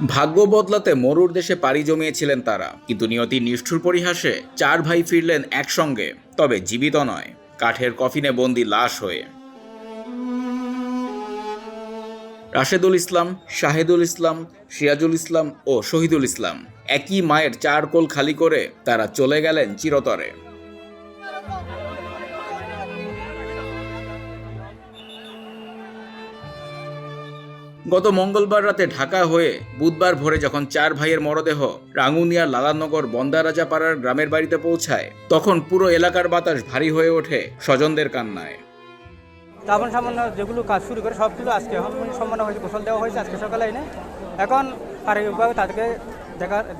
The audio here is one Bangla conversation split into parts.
ভাগ্য বদলাতে মরুর দেশে পাড়ি জমিয়েছিলেন তারা, কিন্তু নিয়তির নিষ্ঠুর পরিহাসে 4 ভাই ফিরলেন একসঙ্গে, তবে জীবিত নয়, কাঠের কফিনে বন্দি লাশ হয়ে। রাশেদুল ইসলাম, শাহেদুল ইসলাম, সিরাজুল ইসলাম ও শহীদুল ইসলাম একই মায়ের 4 কোল খালি করে তারা চলে গেলেন চিরতরে। গত মঙ্গলবার রাতে ঢাকা হয়ে বুধবার ভোরে যখন 4 ভাইয়ের মরদেহ রাঙ্গুনিয়ার লালানগর বন্দারাজাপাড়ার গ্রামের বাড়িতে পৌঁছায়, তখন পুরো এলাকার বাতাস ভারী হয়ে ওঠে স্বজনদের কান্নায়। তারপর সামান্য যেগুলো কাজ শুরু করে সবগুলো আজকে সম্মান হয়েছে, গোসল দেওয়া হয়েছে আজকে সকালে এনে। এখন শারীরিকভাবে তাদেরকে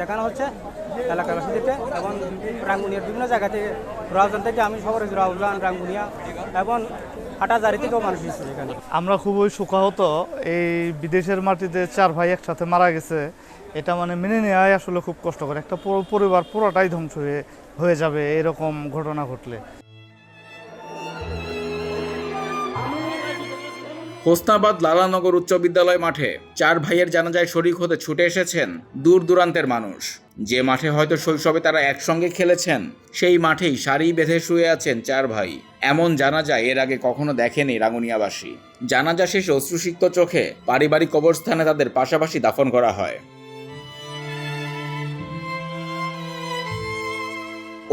দেখানো হচ্ছে এলাকাবাসীদেরকে, এবং রাঙ্গুনিয়ার বিভিন্ন জায়গা থেকে, রাউজান থেকে আমি সবার রাউজান, রাঙ্গুনিয়া এবং হাটাজারি থেকেও মানুষ এসেছে এখানে। আমরা খুবই শোকাহত। এই বিদেশের মাটিতে 4 ভাই একসাথে মারা গেছে, এটা মানে মেনে নেওয়াই আসলে খুব কষ্টকর। একটা পরিবার পুরোটাই ধ্বংস হয়ে যাবে এরকম ঘটনা ঘটলে। হোসনাবাদ লালানগর উচ্চ বিদ্যালয় মাঠে 4 ভাইয়ের জানাজায় শরিক হতে ছুটে এসেছেন দূর দূরান্তের মানুষ। যে মাঠে হয়তো শৈশবে তারা একসঙ্গে খেলেছেন, সেই মাঠেই সারি বেঁধে শুয়ে আছেন 4 ভাই। এমন জানাজা এর আগে কখনো দেখেনি রাঙ্গুনিয়াবাসী। জানাজা শেষে অশ্রুসিক্ত চোখে পারিবারিক কবরস্থানে তাদের পাশাপাশি দাফন করা হয়।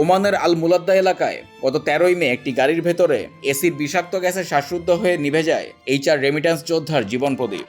ওমানের আল মুলাদ্দা এলাকায় গত 13ই মে একটি গাড়ির ভেতরে এসির বিষাক্ত গ্যাসে শ্বাসরুদ্ধ হয়ে নিভে যায় এই 4 রেমিট্যান্স যোদ্ধার জীবন প্রদীপ।